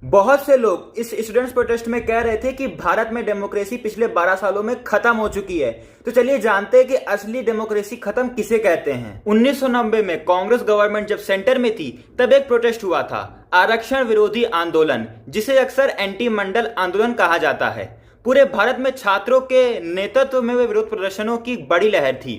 बहुत से लोग इस स्टूडेंट्स प्रोटेस्ट में कह रहे थे कि भारत में डेमोक्रेसी पिछले 12 सालों में खत्म हो चुकी है। तो चलिए जानते हैं कि असली डेमोक्रेसी खत्म किसे कहते हैं। 1990 में कांग्रेस गवर्नमेंट जब सेंटर में थी तब एक प्रोटेस्ट हुआ था, आरक्षण विरोधी आंदोलन, जिसे अक्सर एंटी मंडल आंदोलन कहा जाता है। पूरे भारत में छात्रों के नेतृत्व में विरोध प्रदर्शनों की बड़ी लहर थी।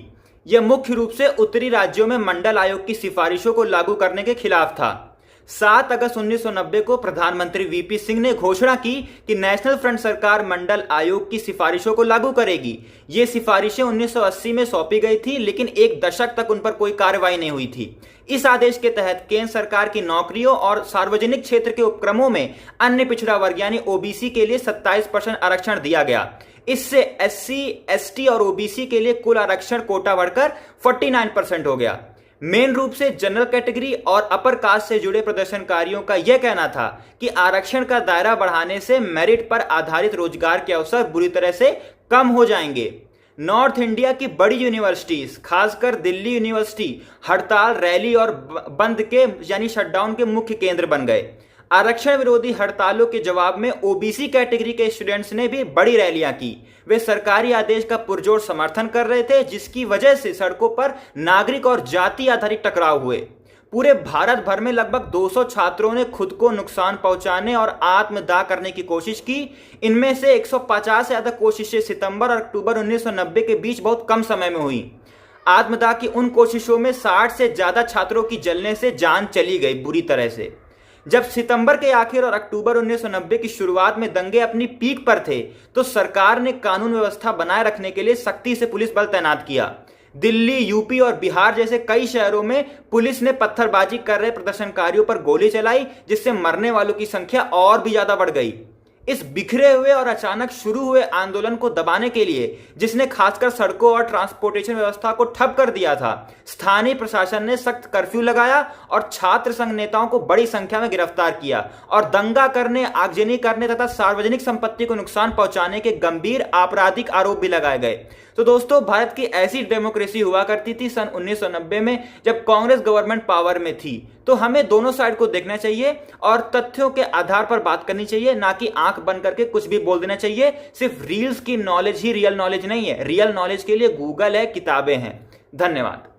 यह मुख्य रूप से उत्तरी राज्यों में मंडल आयोग की सिफारिशों को लागू करने के खिलाफ था। 7 अगस्त 1990 को प्रधानमंत्री वीपी सिंह ने घोषणा की कि नेशनल फ्रंट सरकार मंडल आयोग की सिफारिशों को लागू करेगी। ये सिफारिशें 1980 में सौंपी गई थी, लेकिन एक दशक तक उन पर कोई कार्रवाई नहीं हुई थी। इस आदेश के तहत केंद्र सरकार की नौकरियों और सार्वजनिक क्षेत्र के उपक्रमों में अन्य पिछड़ा वर्ग यानी ओबीसी के लिए 27% आरक्षण दिया गया। इससे एससी, एसटी और ओबीसी के लिए कुल आरक्षण कोटा बढ़कर 49% हो गया। मेन रूप से जनरल कैटेगरी और अपर कास्ट से जुड़े प्रदर्शनकारियों का यह कहना था कि आरक्षण का दायरा बढ़ाने से मेरिट पर आधारित रोजगार के अवसर बुरी तरह से कम हो जाएंगे। नॉर्थ इंडिया की बड़ी यूनिवर्सिटीज, खासकर दिल्ली यूनिवर्सिटी, हड़ताल, रैली और बंद के यानी शटडाउन के मुख्य केंद्र बन गए। आरक्षण विरोधी हड़तालों के जवाब में ओबीसी कैटेगरी के स्टूडेंट्स ने भी बड़ी रैलियां की। वे सरकारी आदेश का पुरजोर समर्थन कर रहे थे, जिसकी वजह से सड़कों पर नागरिक और जाति आधारित टकराव हुए। पूरे भारत भर में लगभग 200 छात्रों ने खुद को नुकसान पहुंचाने और आत्मदाह करने की कोशिश की। इनमें से 150 से ज्यादा कोशिशें सितंबर और अक्टूबर 1990 के बीच बहुत कम समय में हुई। आत्मदाह की उन कोशिशों में 60 से ज्यादा छात्रों की जलने से जान चली गई बुरी तरह से। जब सितंबर के आखिर और अक्टूबर 1990 की शुरुआत में दंगे अपनी पीक पर थे, तो सरकार ने कानून व्यवस्था बनाए रखने के लिए सख्ती से पुलिस बल तैनात किया। दिल्ली, यूपी और बिहार जैसे कई शहरों में पुलिस ने पत्थरबाजी कर रहे प्रदर्शनकारियों पर गोली चलाई, जिससे मरने वालों की संख्या और भी ज्यादा बढ़ गई। इस बिखरे हुए और अचानक शुरू हुए आंदोलन को दबाने के लिए, जिसने खासकर सड़कों और ट्रांसपोर्टेशन व्यवस्था को ठप कर दिया था, स्थानीय प्रशासन ने सख्त कर्फ्यू लगाया और छात्र संघ नेताओं को बड़ी संख्या में गिरफ्तार किया और दंगा करने, आगजनी करने तथा सार्वजनिक संपत्ति को नुकसान पहुंचाने के गंभीर आपराधिक आरोप भी लगाए गए। तो दोस्तों, भारत की ऐसी डेमोक्रेसी हुआ करती थी सन 1990 में, जब कांग्रेस गवर्नमेंट पावर में थी। तो हमें दोनों साइड को देखना चाहिए और तथ्यों के आधार पर बात करनी चाहिए, ना कि आंख बंद करके कुछ भी बोल देना चाहिए। सिर्फ रील्स की नॉलेज ही रियल नॉलेज नहीं है। रियल नॉलेज के लिए गूगल है, किताबें हैं। धन्यवाद।